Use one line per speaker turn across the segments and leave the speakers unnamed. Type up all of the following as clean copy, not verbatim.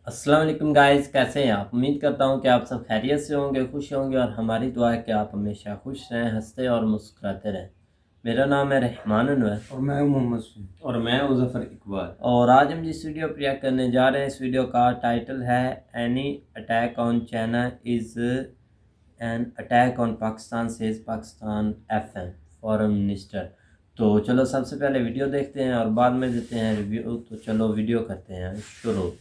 अस्सलाम वालेकुम गाइस, कैसे हैं आप। उम्मीद करता हूं कि आप सब खैरियत से होंगे, खुश होंगे और हमारी दुआ है कि आप हमेशा खुश रहें, हंसते और मुस्कुराते रहें। मेरा नाम है रहमान अनवर
और मैं मोहम्मद सुन
और मैं मुजफ्फर इकबाल।
और आज हम जिस वीडियो पर रिएक्ट करने जा रहे हैं, इस वीडियो का टाइटल है any attack on China is an attack on Pakistan says Pakistan FM foreign minister. तो चलो सबसे पहले वीडियो देखते हैं और बाद में देते हैं रिव्यू। तो चलो वीडियो करते हैं शुरू।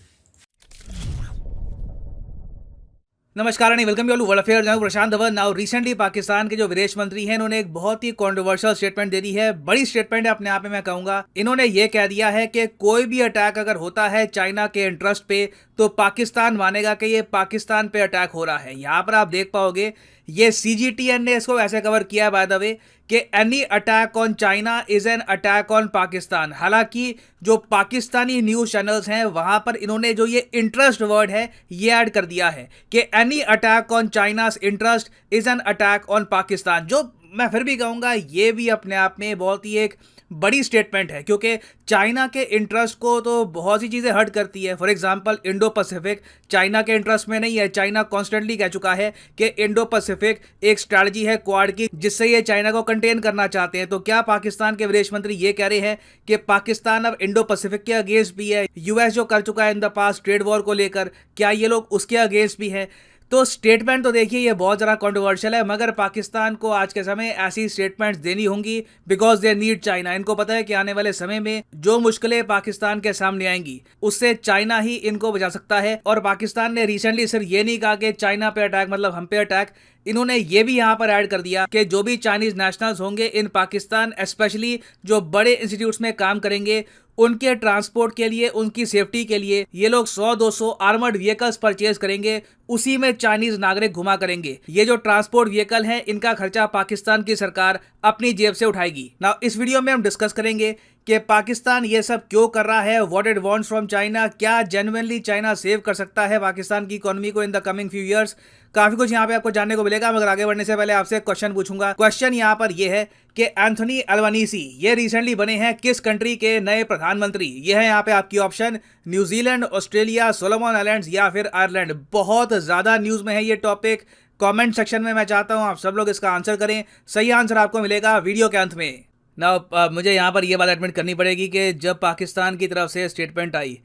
नमस्कार and welcome you all world affairs. मैं प्रशांत धवन। नाउ रिसेंटली पाकिस्तान के जो विदेश मंत्री हैं, इन्होंने एक बहुत ही कंट्रोवर्शियल स्टेटमेंट दे दी है। बड़ी स्टेटमेंट है अपने आप में, मैं कहूंगा। इन्होंने ये कह दिया है कि कोई भी अटैक अगर होता है चाइना के इंटरेस्ट पे, तो पाकिस्तान मानेगा कि ये पाकिस्तान पे अटैक हो रहा है। यहाँ पर आप देख पाओगे ये CGTN ने इसको ऐसे कवर किया है बाय द वे कि any attack on China is an attack on Pakistan. हालांकि जो पाकिस्तानी न्यूज़ चैनल्स हैं वहां पर इन्होंने जो ये इंटरेस्ट वर्ड है ये ऐड कर दिया है कि any attack on China's interest is an attack on Pakistan. जो मैं फिर भी कहूँगा ये भी अपने आप में बहुत ही एक बड़ी स्टेटमेंट है, क्योंकि चाइना के इंटरेस्ट को तो बहुत सी चीज़ें हर्ट करती है। For example Indo Pacific China के इंटरेस्ट में नहीं है। चाइना कॉन्स्टेंटली कह चुका है कि इंडो पैसिफिक एक स्ट्रैटेजी है क्वाड की, जिससे ये चाइना को कंटेन करना चाहते हैं। तो क्या पाकिस्तान के विदेश मंत्री ये कह रहे हैं कि पाकिस्तान अब इंडो पैसिफिक के अगेंस्ट भी है? US जो कर चुका है in the past trade war को लेकर, क्या ये लोग उसके अगेंस्ट भी हैं? तो स्टेटमेंट तो देखिए ये बहुत ज़्यादा कंट्रोवर्शियल है, मगर पाकिस्तान को आज के समय ऐसी स्टेटमेंट्स देनी होंगी बिकॉज दे नीड चाइना। इनको पता है कि आने वाले समय में जो मुश्किलें पाकिस्तान के सामने आएंगी उससे चाइना ही इनको बचा सकता है। और पाकिस्तान ने रिसेंटली सिर्फ ये नहीं कहा कि चाइना पे अटैक मतलब हम पे अटैक, इन्होंने ये भी यहाँ पर ऐड कर दिया कि जो भी चाइनीज नेशनल्स होंगे इन पाकिस्तान, स्पेशली जो बड़े इंस्टीट्यूट्स में काम करेंगे, उनके ट्रांसपोर्ट के लिए, उनकी सेफ्टी के लिए ये लोग 100-200 आर्मर्ड व्हीकल्स परचेज करेंगे, उसी में चाइनीज नागरिक घुमा करेंगे। ये जो ट्रांसपोर्ट व्हीकल हैं इनका खर्चा पाकिस्तान की सरकार अपनी जेब से उठाएगी। नाउ इस वीडियो में हम डिस्कस करेंगे कि पाकिस्तान ये सब क्यों कर रहा है, what it wants from China, क्या जेन्युइनली चाइना सेव कर सकता है पाकिस्तान की इकोनॉमी को in the coming few years. काफी कुछ यहाँ पे आपको जानने को मिलेगा, मगर आगे बढ़ने से पहले आपसे एक क्वेश्चन पूछूंगा। क्वेश्चन यहाँ पर ये है कि एंथोनी अल्बानीसी ये रिसेंटली बने हैं किस कंट्री के नए प्रधानमंत्री? ये है यहाँ पे आपकी option, New Zealand, Australia, Solomon islands या फिर आयरलैंड। बहुत ज्यादा न्यूज में है ये टॉपिक। कमेंट सेक्शन में मैं चाहता हूँ आप सब लोग इसका आंसर करें। सही आंसर आपको मिलेगा वीडियो के अंत में। ना मुझे यहाँ पर यह बात एडमिट करनी पड़ेगी कि जब पाकिस्तान की तरफ से स्टेटमेंट आई,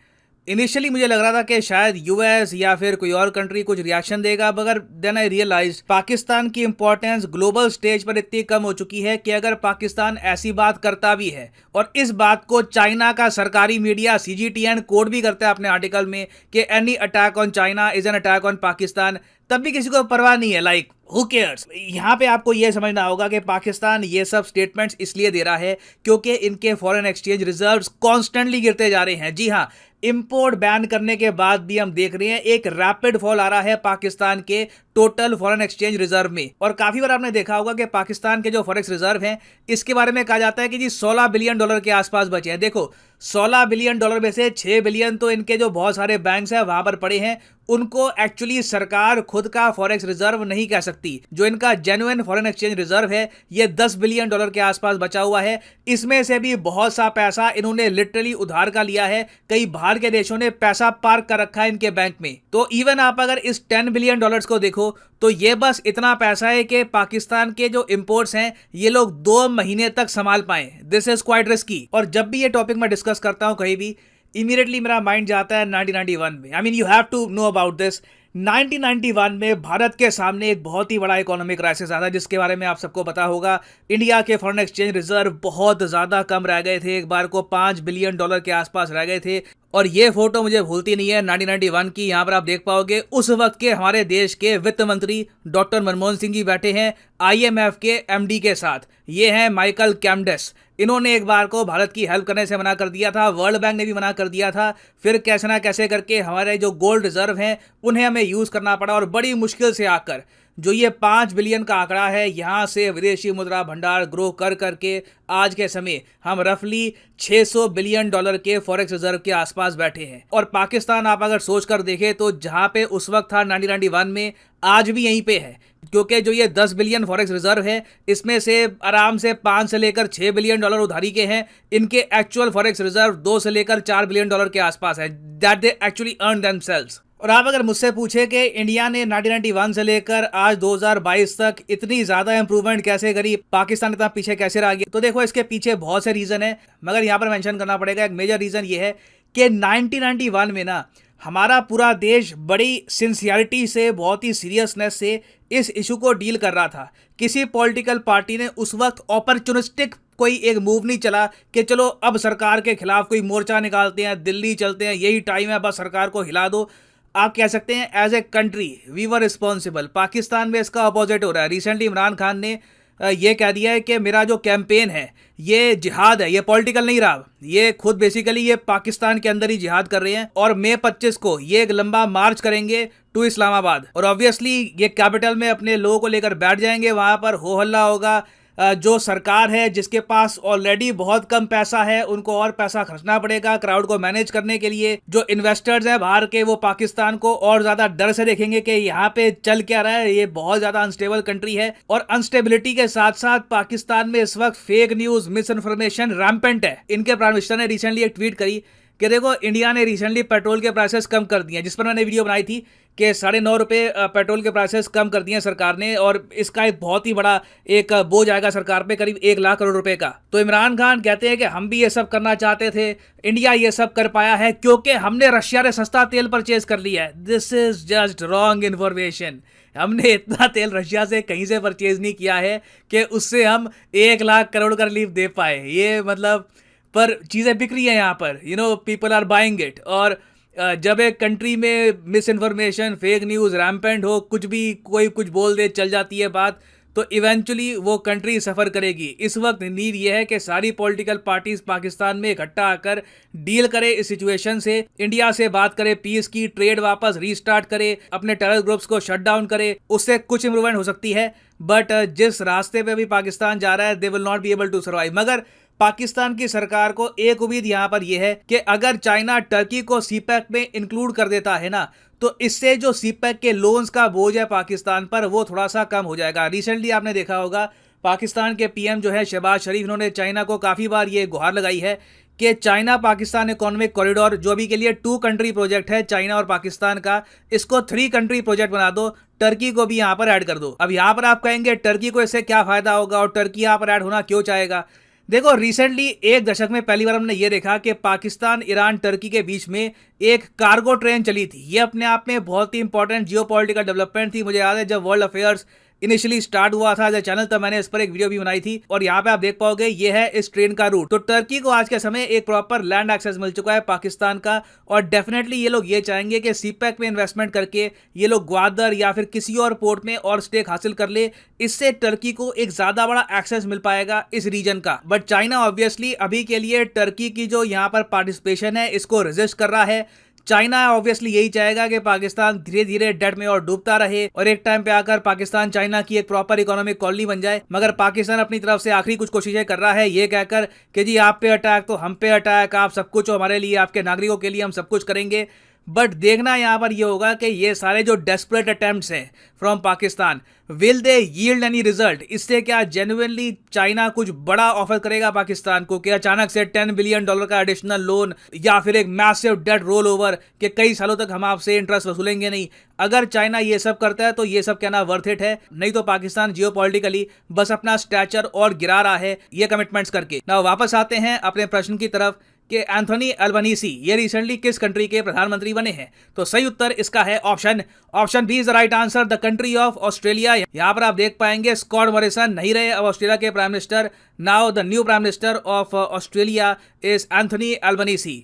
इनिशियली मुझे लग रहा था कि शायद US या फिर कोई और कंट्री कुछ रिएक्शन देगा, मगर देन आई रियलाइज पाकिस्तान की इंपॉर्टेंस ग्लोबल स्टेज पर इतनी कम हो चुकी है कि अगर पाकिस्तान ऐसी बात करता भी है और इस बात को चाइना का सरकारी मीडिया CGTN कोड भी करता है अपने आर्टिकल में कि any attack on China is an attack on Pakistan, तब भी किसी को परवाह नहीं है। Like who cares. यहाँ पे आपको ये समझना होगा कि पाकिस्तान ये सब स्टेटमेंट्स इसलिए दे रहा है क्योंकि इनके फॉरेन एक्सचेंज रिजर्व्स कॉन्स्टेंटली गिरते जा रहे हैं। जी हाँ, इंपोर्ट बैन करने के बाद भी हम देख रहे हैं एक रैपिड फॉल आ रहा है पाकिस्तान के टोटल फॉरेन एक्सचेंज रिजर्व में। और काफी बार आपने देखा होगा कि पाकिस्तान के जो फॉरेक्स रिजर्व हैं इसके बारे में कहा जाता है कि जी $16 बिलियन के आसपास बचे हैं। देखो, $16 बिलियन में से 6 बिलियन तो इनके जो बहुत सारे बैंक्स हैं वहां पर पड़े हैं। उनको एक्चुअली सरकार खुद का फॉरेक्स रिजर्व नहीं कह सकती। जो इनका जेन्युइन फॉरेन एक्सचेंज रिजर्व है ये $10 बिलियन के आसपास बचा हुआ है। इसमें से भी बहुत सा पैसा इन्होंने लिटरली उधार का लिया है। कई बाहर के देशों ने पैसा पार्क कर रखा है इनके बैंक में। तो इवन आप अगर इस $10 बिलियन को देखो तो ये बस इतना पैसा है कि पाकिस्तान के जो इंपोर्ट्स हैं ये लोग 2 महीने तक संभाल पाए। This is quite risky. और जब भी ये टॉपिक मैं डिस्कस करता हूं कहीं भी, इमीडिएटली मेरा माइंड जाता है 1991 में। I mean you have to know about this. 1991 में भारत के सामने एक बहुत ही बड़ा इकोनॉमिक क्राइसिस आता है, जिसके बारे में आप सबको पता होगा। इंडिया के फॉरेन एक्सचेंज रिजर्व बहुत ज़्यादा कम रह गए थे, एक बार को $5 बिलियन के आसपास रह गए थे। और ये फोटो मुझे भूलती नहीं है 1991 की। यहाँ पर आप देख पाओगे उस वक्त के हमारे देश के वित्त मंत्री डॉक्टर मनमोहन सिंह जी बैठे हैं IMF के MD के साथ। ये हैं माइकल कैमडेस। इन्होंने एक बार को भारत की हेल्प करने से मना कर दिया था, वर्ल्ड बैंक ने भी मना कर दिया था। फिर कैसे ना कैसे करके हमारे जो गोल्ड रिजर्व हैं उन्हें हमें यूज़ करना पड़ा और बड़ी मुश्किल से आकर जो ये 5 बिलियन का आंकड़ा है, यहाँ से विदेशी मुद्रा भंडार ग्रो कर करके आज के समय हम रफली $600 बिलियन के फॉरेक्स रिजर्व के आसपास बैठे हैं। और पाकिस्तान आप अगर सोच कर देखें तो जहाँ पे उस वक्त था 1991 में, आज भी यहीं पे है, क्योंकि जो ये 10 बिलियन फॉरेक्स रिजर्व है इसमें से आराम से 5 से लेकर $6 बिलियन उधारी के हैं। इनके एक्चुअल फॉरेक्स रिजर्व 2 से लेकर $4 बिलियन के आसपास है, that they actually earn themselves. और आप अगर मुझसे पूछे कि इंडिया ने 1991 से लेकर आज 2022 तक इतनी ज्यादा इंप्रूवमेंट कैसे करी, पाकिस्तान इतना पीछे कैसे रह गया, तो देखो इसके पीछे बहुत से रीजन है, मगर यहाँ पर मेंशन करना पड़ेगा एक मेजर रीजन ये है कि 1991 में ना हमारा पूरा देश बड़ी सिंसियरिटी से, बहुत ही सीरियसनेस से इस इशू को डील कर रहा था। किसी पॉलिटिकल पार्टी ने उस वक्त अपॉर्चुनिस्टिक कोई एक मूव नहीं चला कि चलो अब सरकार के खिलाफ कोई मोर्चा निकालते हैं, दिल्ली चलते हैं, यही टाइम है, बस सरकार को हिला दो। आप कह सकते हैं as a country we were responsible. Pakistan में इसका अपोजिट हो रहा है। रिसेंटली इमरान खान ने ये कह दिया है कि मेरा जो कैंपेन है ये जिहाद है, ये पॉलिटिकल नहीं रहा, ये खुद बेसिकली ये पाकिस्तान के अंदर ही जिहाद कर रहे हैं। और मई 25 को ये एक लंबा मार्च करेंगे टू इस्लामाबाद, और ऑब्वियसली ये कैपिटल में अपने लोगों को लेकर बैठ जाएंगे, वहां पर हो हल्ला होगा। जो सरकार है जिसके पास ऑलरेडी बहुत कम पैसा है, उनको और पैसा खर्चना पड़ेगा क्राउड को मैनेज करने के लिए। जो इन्वेस्टर्स हैं बाहर के, वो पाकिस्तान को और ज्यादा डर से देखेंगे कि यहाँ पे चल क्या रहा है, ये बहुत ज्यादा अनस्टेबल कंट्री है। और अनस्टेबिलिटी के साथ साथ पाकिस्तान में इस वक्त fake news, miss information rampant है। इनके प्राइम मिनिस्टर ने रिसेंटली एक ट्वीट करी कि देखो इंडिया ने रिसेंटली पेट्रोल के प्राइसेस कम कर दिए हैं, जिस पर मैंने वीडियो बनाई थी कि ₹9.5 पेट्रोल के प्राइसेस कम कर दिए हैं सरकार ने, और इसका एक बहुत ही बड़ा एक बोझ आएगा सरकार पे, करीब 1 लाख करोड़ रुपए का। तो इमरान खान कहते हैं कि हम भी ये सब करना चाहते थे, इंडिया ये सब कर पाया है क्योंकि हमने रशिया से सस्ता तेल परचेज कर लिया है। This is just wrong information. हमने इतना तेल रशिया से कहीं से परचेज नहीं किया है कि उससे हम 1 लाख करोड़ का रिलीफ दे पाए। ये मतलब, पर चीज़ें बिक रही हैं यहाँ पर, पीपल आर बाइंग इट। और जब एक कंट्री में miss information, fake news rampant हो, कुछ भी कोई कुछ बोल दे, चल जाती है बात, तो इवेंचुअली वो कंट्री सफ़र करेगी। इस वक्त नीड ये है कि सारी पॉलिटिकल पार्टीज पाकिस्तान में इकट्ठा आकर डील करे इस सिचुएशन से, इंडिया से बात करे पीस की, ट्रेड वापस रीस्टार्ट करे, अपने टेरर ग्रुप्स को शट डाउन करे, उससे कुछ इंप्रूवमेंट हो सकती है। बट जिस रास्ते पे भी पाकिस्तान जा रहा है, they will not be able to survive. मगर पाकिस्तान की सरकार को एक उम्मीद यहाँ पर यह है कि अगर चाइना टर्की को सीपैक में इंक्लूड कर देता है ना, तो इससे जो सीपैक के लोन्स का बोझ है पाकिस्तान पर, वो थोड़ा सा कम हो जाएगा। रिसेंटली आपने देखा होगा पाकिस्तान के पीएम जो है शहबाज शरीफ, इन्होंने चाइना को काफ़ी बार ये गुहार लगाई है कि चाइना पाकिस्तान इकोनॉमिक कॉरिडोर, जो अभी के लिए 2 कंट्री प्रोजेक्ट है चाइना और पाकिस्तान का, इसको 3 कंट्री प्रोजेक्ट बना दो, टर्की को भी यहाँ पर ऐड कर दो। अब यहाँ पर आप कहेंगे टर्की को इससे क्या फायदा होगा और टर्की यहाँ पर ऐड होना क्यों चाहेगा। देखो रिसेंटली 1 दशक में पहली बार हमने ये देखा कि पाकिस्तान, ईरान, टर्की के बीच में एक कार्गो ट्रेन चली थी। ये अपने आप में बहुत ही इंपॉर्टेंट जियोपॉलिटिकल डेवलपमेंट थी। मुझे याद है जब वर्ल्ड अफेयर्स इनिशियली स्टार्ट हुआ था एज ए चैनल, तब मैंने इस पर एक वीडियो भी बनाई थी, और यहाँ पे आप देख पाओगे ये है इस ट्रेन का रूट। तो टर्की को आज के समय एक प्रॉपर लैंड एक्सेस मिल चुका है पाकिस्तान का, और डेफिनेटली ये लोग ये चाहेंगे कि सीपैक में इन्वेस्टमेंट करके ये लोग ग्वादर या फिर किसी और पोर्ट में और स्टेक हासिल कर ले। इससे टर्की को एक ज्यादा बड़ा एक्सेस मिल पाएगा इस रीजन का। बट चाइना ऑब्वियसली अभी के लिए टर्की की जो यहाँ पर पार्टिसिपेशन है इसको रेजिस्ट कर रहा है। चाइना ऑब्वियसली यही चाहेगा कि पाकिस्तान धीरे धीरे डेट में और डूबता रहे, और एक टाइम पे आकर पाकिस्तान चाइना की एक प्रॉपर इकोनॉमिक कॉलोनी बन जाए। मगर पाकिस्तान अपनी तरफ से आखिरी कुछ कोशिशें कर रहा है ये कहकर कि जी आप पे अटैक तो हम पे अटैक, आप सब कुछ हमारे लिए, आपके नागरिकों के लिए हम सब कुछ करेंगे। बट देखना यहाँ पर ये होगा कि ये सारे जो डेस्परेट अटेम्प्ट्स हैं from Pakistan, will they yield any result. इससे क्या जेन्युइनली चाइना कुछ बड़ा ऑफर करेगा पाकिस्तान को, कि अचानक से $10 बिलियन का एडिशनल लोन, या फिर एक मैसिव डेट रोल ओवर कि कई सालों तक हम आपसे इंटरेस्ट वसूलेंगे नहीं। अगर चाइना ये सब करता है तो ये सब कहना वर्थ इट है, नहीं तो पाकिस्तान जियोपॉलिटिकली बस अपना स्टैचर और गिरा रहा है ये कमिटमेंट्स करके। ना वापस आते हैं अपने प्रश्न की तरफ कि एंथोनी अल्बनीसी ये रिसेंटली किस कंट्री के प्रधानमंत्री बने हैं। तो सही उत्तर इसका है option B is the right answer, the country of Australia. यहाँ पर आप देख पाएंगे स्कॉट मॉरिसन नहीं रहे अब ऑस्ट्रेलिया के prime minister. Now the new prime minister of Australia is Anthony Albanese.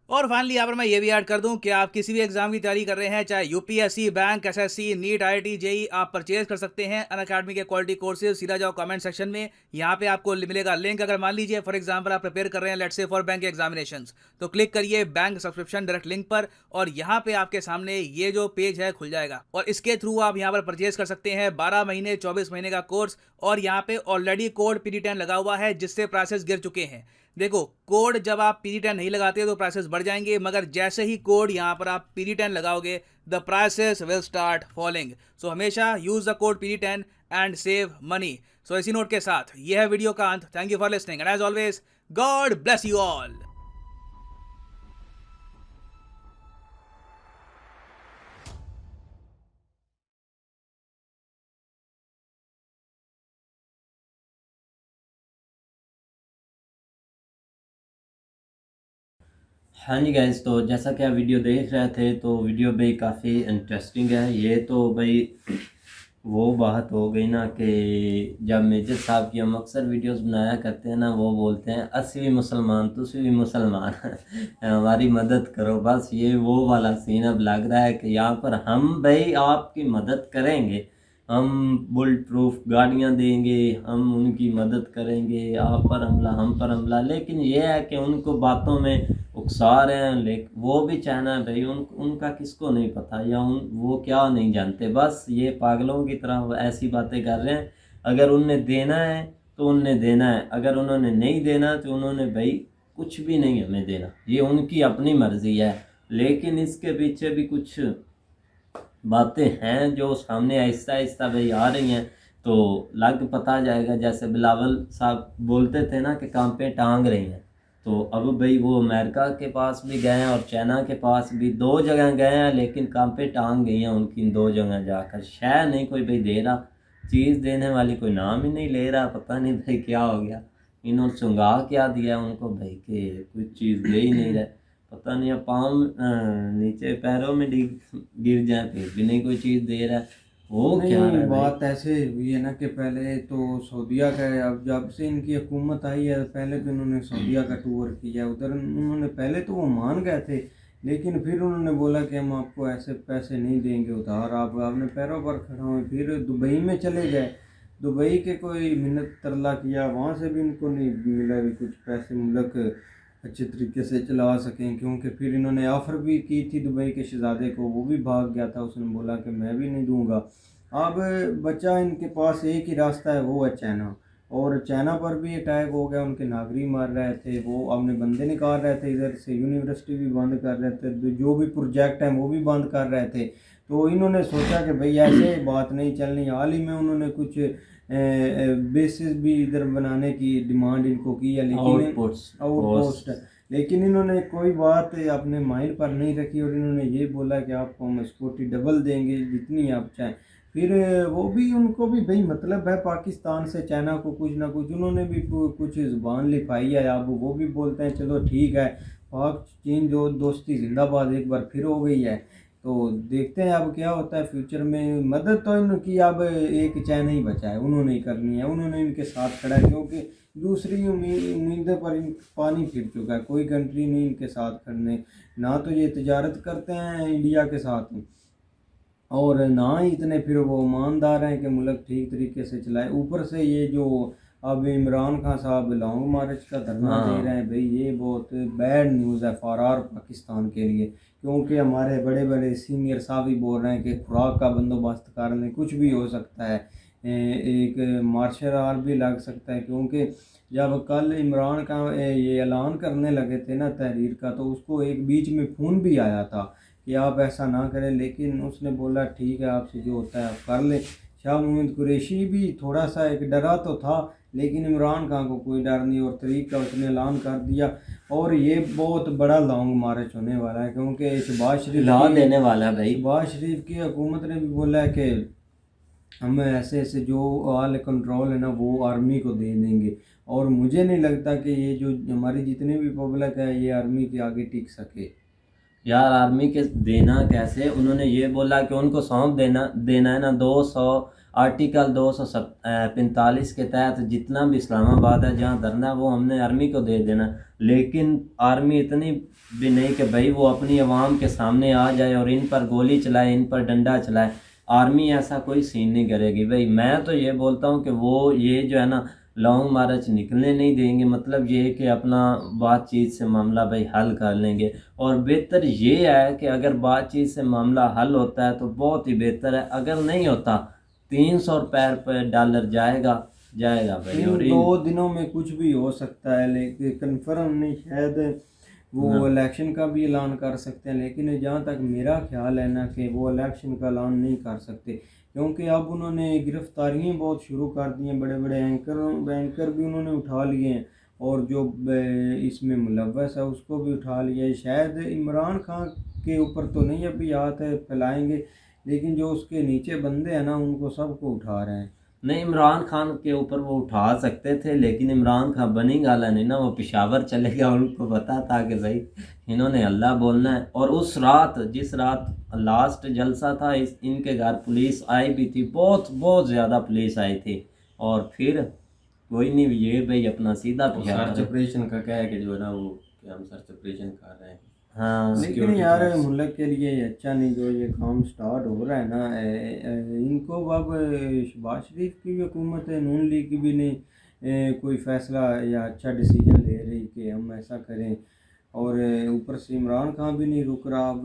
और फाइनली यहाँ पर मैं ये भी ऐड कर दूं कि आप किसी भी एग्जाम की तैयारी कर रहे हैं, चाहे UPSC, bank, SSC, NEET, IIT, JEE, आप परचेज कर सकते हैं अनअकैडमी के क्वालिटी कोर्सेज। सीधा जाओ कमेंट सेक्शन में, यहाँ पे आपको मिलेगा लिंक। अगर मान लीजिए फॉर एग्जाम्पल आप प्रिपेयर कर रहे हैं let's say for bank examinations, तो क्लिक करिए बैंक सब्सक्रिप्शन डायरेक्ट लिंक पर और यहाँ पे आपके सामने ये जो पेज है खुल जाएगा और इसके थ्रू आप यहाँ पर परचेज कर सकते हैं 12 महीने 24 महीने का कोर्स। और यहाँ पे ऑलरेडी कोड PD10 लगा हुआ है जिससे प्राइसेस गिर चुके हैं। देखो, कोड जब आप PD10 नहीं लगाते तो प्राइसेस बढ़ जाएंगे, मगर जैसे ही कोड यहाँ पर आप PD10 लगाओगे the prices will start falling. So हमेशा use the code PD10 and save money. So इसी नोट के साथ ये है वीडियो का अंत। Thank you for listening and as always God bless you all.
हाँ जी गाइस, तो जैसा कि आप वीडियो देख रहे थे तो वीडियो भाई काफ़ी इंटरेस्टिंग है। ये तो भाई वो बात हो गई ना कि जब मेजर साहब की हम अक्सर वीडियोस बनाया करते हैं ना, वो बोलते हैं असी भी मुसलमान तुसी भी मुसलमान हमारी मदद करो। बस ये वो वाला सीन अब लग रहा है कि यहाँ पर हम भाई आपकी मदद करेंगे, हम बुलेट प्रूफ गाड़ियाँ देंगे, हम उनकी मदद करेंगे, आप पर हमला हम पर हमला। लेकिन ये है कि उनको बातों में उकसा रहे हैं, लेकिन वो भी चाहना है भाई उनका किसको नहीं पता या वो क्या नहीं जानते। बस ये पागलों की तरह ऐसी बातें कर रहे हैं। अगर उनने देना है तो उनने देना है, अगर उन्होंने नहीं देना तो उन्होंने भाई कुछ भी नहीं हमें देना, ये उनकी अपनी मर्ज़ी है। लेकिन इसके पीछे भी कुछ बातें हैं जो सामने आहिस्ता आहिस्ता भाई आ रही हैं, तो लग पता जाएगा। जैसे बिलावल साहब बोलते थे ना कि कांपे टांग रही हैं, तो अब भाई वो अमेरिका के पास भी गए हैं और चाइना के पास भी, 2 जगह गए हैं, लेकिन कांपे टांग गई हैं उनकी 2 जगह जाकर। शायद नहीं कोई भाई दे रहा, चीज़ देने वाली कोई नाम ही नहीं ले रहा। पता नहीं भाई क्या हो गया, इन्होंने चुंगा क्या दिया उनको भाई कि कुछ चीज़ दे ही नहीं रहे। पता नहीं अब पाँव नीचे पैरों में गिर जाए फिर भी नहीं कोई चीज़ दे रहा है, वो क्या
नहीं,
है भाई।
बात ऐसे हुई है ना कि पहले तो सऊदीया का है, अब जब से इनकी हुकूमत आई है पहले तो उन्होंने सऊदीया का टूर किया। उधर उन्होंने पहले तो वो मान गए थे, लेकिन फिर उन्होंने बोला कि हम आपको ऐसे पैसे नहीं देंगे उधार, आप अपने पैरों पर खड़े हुए। फिर दुबई में चले गए, दुबई के कोई मिन्नत तरला किया, वहाँ से भी इनको नहीं मिला भी कुछ पैसे मुल्क अच्छे तरीके से चला सकें। क्योंकि फिर इन्होंने ऑफ़र भी की थी दुबई के शहज़ादे को, वो भी भाग गया था, उसने बोला कि मैं भी नहीं दूंगा। अब बचा इनके पास एक ही रास्ता है, वो है चाइना। और चाइना पर भी अटैक हो गया, उनके नागरिक मार रहे थे, वो अपने बंदे निकाल रहे थे, इधर से यूनिवर्सिटी भी बंद कर रहे थे, जो भी प्रोजेक्ट हैं वो भी बंद कर रहे थे। तो इन्होंने सोचा कि भाई ऐसे बात नहीं चलनी। हाल ही में उन्होंने कुछ बेसिस भी इधर बनाने की डिमांड इनको की है, लेकिन आउटपोस्ट, लेकिन इन्होंने कोई बात अपने माइंड पर नहीं रखी और इन्होंने ये बोला कि आपको हम सिक्योरिटी डबल देंगे जितनी आप चाहें। फिर वो भी उनको भी भाई मतलब है पाकिस्तान से चाइना को कुछ ना कुछ, उन्होंने भी कुछ ज़ुबान लिखाई है। अब वो भी बोलते हैं चलो ठीक है, पाक चीन जो दोस्ती जिंदाबाद एक बार फिर हो गई है। तो देखते हैं अब क्या होता है फ्यूचर में। मदद तो इनकी अब एक चाइना ही बचा है, उन्होंने ही करनी है, उन्होंने इनके साथ खड़ा है। क्योंकि दूसरी उम्मीदें पर पानी फिर चुका है, कोई कंट्री नहीं इनके साथ खड़ने। ना तो ये तिजारत करते हैं इंडिया के साथ, और ना ही इतने फिर वो ईमानदार हैं कि मुल्क ठीक तरीके से चलाए। ऊपर से ये जो अब इमरान खान साहब लॉन्ग मार्च का धरना दे रहे हैं, भाई ये बहुत बैड न्यूज़ है फॉर आवर पाकिस्तान के लिए। क्योंकि हमारे बड़े बड़े सीनियर साहब ही बोल रहे हैं कि खुराक का बंदोबस्त कर लें, कुछ भी हो सकता है, एक मार्शल आर्ट भी लग सकता है। क्योंकि जब कल इमरान का ये ऐलान करने लगे थे ना तहरीर का, तो उसको एक बीच में फ़ोन भी आया था कि आप ऐसा ना करें, लेकिन उसने बोला ठीक है आपसे जो होता है आप कर लें। शाह महमूद कुरैशी भी थोड़ा सा एक डरा तो था, लेकिन इमरान खान को कोई डर नहीं और तरीक का उसने ऐलान कर दिया। और ये बहुत बड़ा लॉन्ग मार्च होने वाला है, क्योंकि शहबाज शरीफ
ला देने वाला है भाई।
शहबाज शरीफ की हुकूमत ने भी बोला है कि हम ऐसे ऐसे जो ऑल कंट्रोल है ना वो आर्मी को दे देंगे। और मुझे नहीं लगता कि ये जो हमारी जितनी भी पब्लिक है ये आर्मी के आगे टिक सके।
यार आर्मी के देना कैसे, उन्होंने ये बोला कि उनको सौंप देना है ना 200 आर्टिकल 245 के तहत जितना भी इस्लामाबाद है जहाँ धरना है वो हमने आर्मी को दे देना, लेकिन आर्मी इतनी भी नहीं कि भाई वो अपनी आवाम के सामने आ जाए और इन पर गोली चलाए, इन पर डंडा चलाए। आर्मी ऐसा कोई सीन नहीं करेगी भाई। मैं तो ये बोलता हूँ कि वो ये जो है ना लॉन्ग मार्च निकलने नहीं देंगे, मतलब ये है कि अपना बातचीत से मामला भाई हल कर लेंगे। और बेहतर ये है कि अगर बातचीत से मामला हल होता है तो बहुत ही बेहतर है, अगर नहीं होता 300 रुपये पर डॉलर जाएगा भाई।
इन
और
2 दिनों में कुछ भी हो सकता है, लेकिन कंफर्म नहीं, शायद वो इलेक्शन का भी ऐलान कर सकते हैं, लेकिन जहाँ तक मेरा ख्याल है ना कि वो इलेक्शन का ऐलान नहीं कर सकते, क्योंकि अब उन्होंने गिरफ्तारियाँ बहुत शुरू कर दी हैं। बड़े बड़े एंकर भी उन्होंने उठा लिए हैं, और जो इसमें मुलव्वस है उसको भी उठा लिया है। शायद इमरान खान के ऊपर तो नहीं अभी हाथ फैलाएंगे, लेकिन जो उसके नीचे बंदे हैं ना उनको सबको उठा रहे हैं।
नहीं, इमरान खान के ऊपर वो उठा सकते थे, लेकिन इमरान खान बनी गाला नहीं ना, वो पेशावर चले गया। उनको पता था कि भाई इन्होंने अल्लाह बोलना है। और उस रात, जिस रात लास्ट जलसा था, इनके घर पुलिस आई भी थी, बहुत बहुत ज़्यादा पुलिस आई थी। और फिर कोई नहीं, ये भाई अपना सीधा
सर्च
पेशावर।
ऑपरेशन का क्या है कि जो है ना वो कि हम सर्च ऑपरेशन कर रहे हैं।
हाँ,
लेकिन यार मुल्क के लिए ये अच्छा नहीं जो ये काम स्टार्ट हो रहा है ना। इनको अब शहबाज शरीफ की भी हुकूमत है, नून लीग की भी नहीं कोई फ़ैसला या अच्छा डिसीजन ले रही कि हम ऐसा करें, और ऊपर से इमरान खान भी नहीं रुक रहा। अब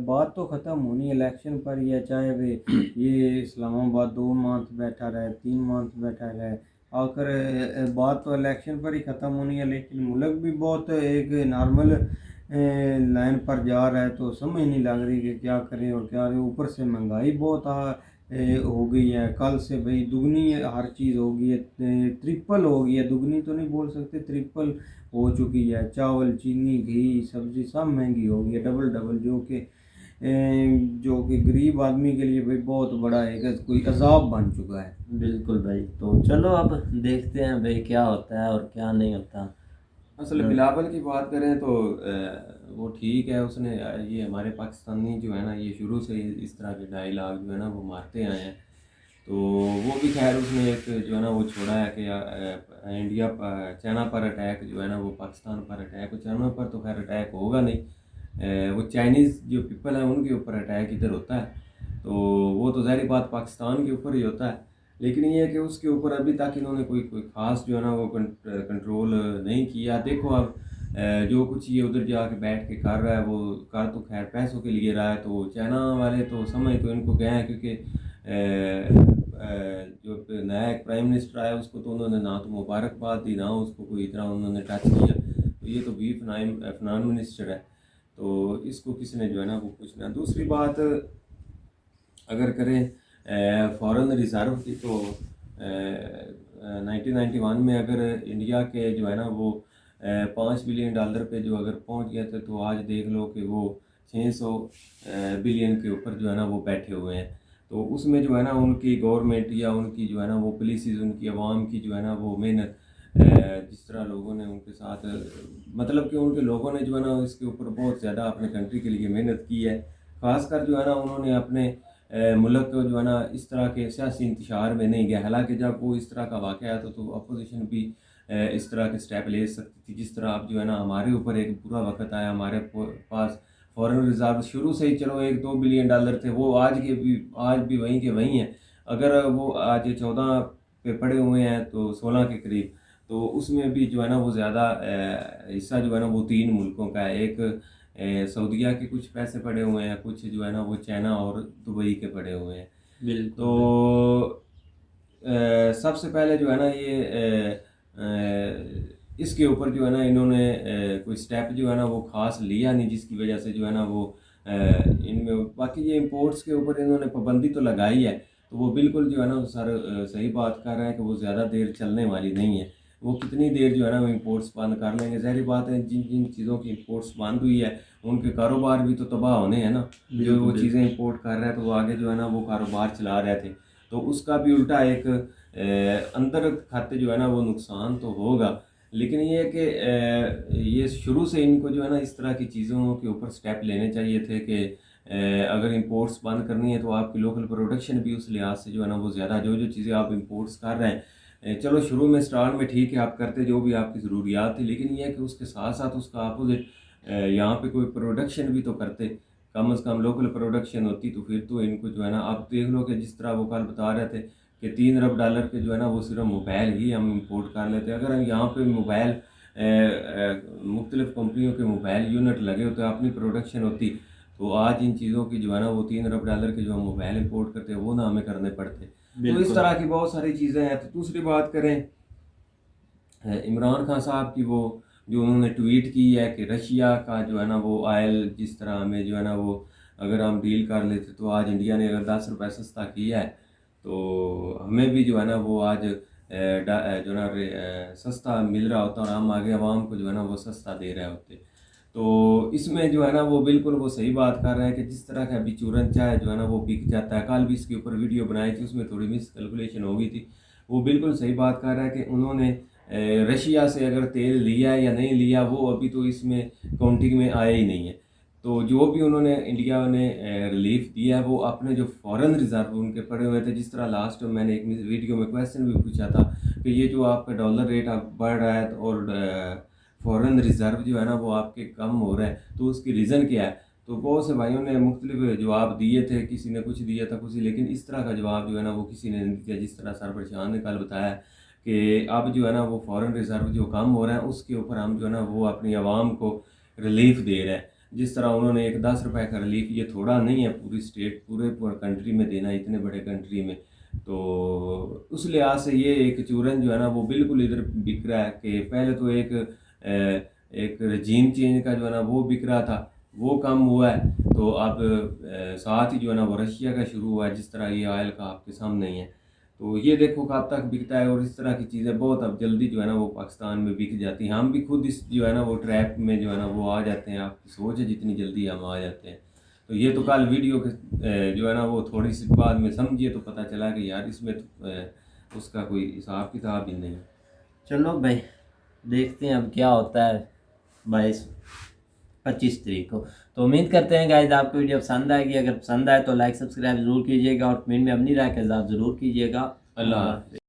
बात तो ख़त्म होनी इलेक्शन पर ही है, चाहे वे ये इस्लामाबाद 2 मंथ बैठा रहे, 3 मंथ बैठा रहे, आकर बात तो इलेक्शन पर ही ख़त्म होनी है। लेकिन मुल्क भी बहुत एक नॉर्मल लाइन पर जा रहा है, तो समझ नहीं लग रही कि क्या करें और क्या करें। ऊपर से महंगाई बहुत हो गई है, कल से भाई दुगनी हर चीज़ हो गई है, ट्रिपल हो गई है, दुगनी तो नहीं बोल सकते, ट्रिपल हो चुकी है। चावल, चीनी, घी, सब्ज़ी सब महंगी हो गई है, डबल, जो कि गरीब आदमी के लिए भाई बहुत बड़ा एक कोई अजाब बन चुका है।
बिल्कुल भाई। तो चलो अब देखते हैं भाई क्या होता है और क्या नहीं होता।
असल बिलावल की बात करें तो वो ठीक है, उसने ये हमारे पाकिस्तानी जो है ना ये शुरू से इस तरह के डायलॉग जो है ना वो मारते आए हैं। तो वो भी खैर उसने एक जो है ना वो छोड़ा है कि इंडिया पर चाइना पर अटैक जो है ना वो पाकिस्तान पर अटैक, चाइना पर तो खैर अटैक होगा नहीं, वो चाइनीज़ जो पीपल है उनके ऊपर अटैक इधर होता है, तो वो तो ज़ाहिर बात पाकिस्तान के ऊपर ही होता है। लेकिन ये है कि उसके ऊपर अभी तक इन्होंने कोई ख़ास जो है ना वो कंट्रोल नहीं किया। देखो अब जो कुछ ये उधर जाके बैठ के कर रहा है वो कर तो खैर पैसों के लिए रहा है। तो चाइना वाले तो समझ तो इनको गए हैं, क्योंकि जो नया एक प्राइम मिनिस्टर आया उसको तो उन्होंने ना तो मुबारकबाद दी, ना उसको कोई इतना उन्होंने टच किया। तो ये तो भी फनान मिनिस्टर है, तो इसको किसने जो है ना वो पूछना। दूसरी बात अगर करें फॉरेन रिज़र्व की, तो 1991 में अगर इंडिया के जो है ना वो $5 बिलियन पे जो अगर पहुंच गए थे, तो आज देख लो कि वो 600 बिलियन के ऊपर जो है ना वो बैठे हुए हैं। तो उसमें जो है ना उनकी गवर्नमेंट या उनकी जो है ना वो पॉलिसीज़, उनकी आवाम की जो है ना वो मेहनत, जिस तरह लोगों ने उनके साथ मतलब कि उनके लोगों ने जो है ना इसके ऊपर बहुत ज़्यादा अपने कंट्री के लिए मेहनत की है। ख़ासकर जो है ना उन्होंने अपने मुल्क को जो है ना इस तरह के सियासी इंतशार में नहीं गया। हालांकि जब वो इस तरह का वाक़या आता तो अपोजिशन भी इस तरह के स्टेप ले सकती थी। जिस तरह अब जो है ना हमारे ऊपर एक बुरा वक्त आया, हमारे पास फॉरेन रिज़र्व शुरू से ही चलो $1-2 बिलियन थे, वो आज भी वहीं के वहीं हैं। अगर वो आज 14 पे पड़े हुए हैं तो 16 के करीब, तो उसमें भी जो है ना वो ज़्यादा हिस्सा जो है ना वो 3 मुल्कों का है। एक सऊदीया के कुछ पैसे पड़े हुए हैं, कुछ जो है ना वो चाइना और दुबई के पड़े हुए हैं।
बिल्कुल।
तो सबसे पहले जो है ना ये इसके ऊपर जो है ना इन्होंने कोई स्टेप जो है ना वो ख़ास लिया नहीं, जिसकी वजह से जो है ना वो इनमें बाकी ये इंपोर्ट्स के ऊपर इन्होंने पाबंदी तो लगाई है, तो वो बिल्कुल जो है ना सर सही बात कर रहे हैं कि वो ज़्यादा देर चलने वाली नहीं है। वो कितनी देर जो है ना वो इंपोर्ट्स बंद कर लेंगे। ज़ाहिर बात है जिन जिन चीज़ों की इंपोर्ट्स बंद हुई है उनके कारोबार भी तो तबाह होने हैं ना। जो वो चीज़ें इंपोर्ट कर रहे हैं तो वो आगे जो है ना वो कारोबार चला रहे थे, तो उसका भी उल्टा एक अंदर खाते जो है ना वो नुकसान तो होगा। लेकिन ये है कि ये शुरू से इनको जो है ना इस तरह की चीज़ों के ऊपर स्टेप लेने चाहिए थे कि अगर इंपोर्ट्स बंद करनी है तो आपकी लोकल प्रोडक्शन भी उस लिहाज से जो है ना वो ज़्यादा जो चीज़ें आप इंपोर्ट्स कर रहे हैं, चलो शुरू में स्टार्ट में ठीक है आप करते जो भी आपकी ज़रूरियात थी, लेकिन यह है कि उसके साथ साथ उसका अपोजिट यहाँ पे कोई प्रोडक्शन भी तो करते, कम से कम लोकल प्रोडक्शन होती तो फिर तो इनको जो है ना, आप देख लो कि जिस तरह वो कल बता रहे थे कि $3 अरब के जो है ना वो सिर्फ मोबाइल ही हम इंपोर्ट कर लेते हैं। अगर हम यहाँ पे मोबाइल मुख्तलिफ़ कंपनियों के मोबाइल यूनिट लगे होते, अपनी प्रोडक्शन होती, तो आज इन चीज़ों की जो है ना वो $3 अरब के जो हम मोबाइल इंपोर्ट करते हैं वो ना हमें करने पड़ते। तो इस तरह की बहुत सारी चीज़ें हैं। तो दूसरी बात करें इमरान खान साहब की, वो जो उन्होंने ट्वीट की है कि रशिया का जो है ना वो ऑयल जिस तरह हमें जो है ना वो अगर हम डील कर लेते तो आज इंडिया ने अगर 10 रुपये सस्ता किया है तो हमें भी जो है ना वो आज जो ना सस्ता मिल रहा होता और हम आगे आवाम को जो है ना वो सस्ता दे रहे होते। तो इसमें जो है ना वो बिल्कुल वो सही बात कर रहे हैं कि जिस तरह का अभी चूरन चाय जो है ना वो बिक जाता है। कल भी इसके ऊपर वीडियो बनाई थी, उसमें थोड़ी मिस कैलकुलेशन हो गई थी। वो बिल्कुल सही बात कर रहा है कि उन्होंने रशिया से अगर तेल लिया या नहीं लिया वो अभी तो इसमें काउंटिंग में आया ही नहीं है। तो जो भी उन्होंने इंडिया ने रिलीफ दिया है वो अपने जो फॉरेन रिजर्व उनके पड़े हुए थे, जिस तरह लास्ट में मैंने एक वीडियो में क्वेश्चन भी पूछा था कि ये जो आपका डॉलर रेट अब बढ़ रहा है और फॉरेन रिजर्व जो है ना वो आपके कम हो रहे हैं, तो उसकी रीज़न क्या है। तो बहुत से भाइयों ने मुख्तलिफ जवाब दिए थे, किसी ने कुछ दिया था कुछ, लेकिन इस तरह का जवाब जो है ना वो किसी ने नहीं दिया जिस तरह सरवर शाह ने कल बताया कि अब जो है ना वो फॉरेन रिजर्व जो कम हो रहा है उसके ऊपर हम जो है ना वो अपनी आवाम को रिलीफ दे रहे हैं। जिस तरह उन्होंने एक 10 रुपये का रिलीफ, ये थोड़ा नहीं है पूरी स्टेट पूरे कंट्री में देना, इतने बड़े कंट्री में। तो उस लिहाज से ये एक चूरन जो है ना वो बिल्कुल इधर बिक रहा है कि पहले तो एक रजीम चेंज का जो है ना वो बिक रहा था, वो कम हुआ है। तो अब साथ ही जो है ना वो रशिया का शुरू हुआ है, जिस तरह ये ऑयल का आपके सामने ही है। तो ये देखो कब तक बिकता है, और इस तरह की चीज़ें बहुत अब जल्दी जो है ना वो पाकिस्तान में बिक जाती हैं। हम भी खुद इस जो है ना वो ट्रैप में जो है ना वो आ जाते हैं, आपकी सोच है जितनी जल्दी हम आ जाते हैं। तो ये तो कल वीडियो के जो है ना वो थोड़ी सी बाद में समझिए तो पता चला कि यार इसमें तो उसका कोई हिसाब किताब ही नहीं।
चलो भाई देखते हैं अब क्या होता है 25 तारीख को। तो उम्मीद करते हैं गाइस आपको वीडियो पसंद आएगी। अगर पसंद आए तो लाइक सब्सक्राइब ज़रूर कीजिएगा और कमेंट में अपनी राय का इज़हार ज़रूर कीजिएगा।
अल्लाह हाफ़िज़।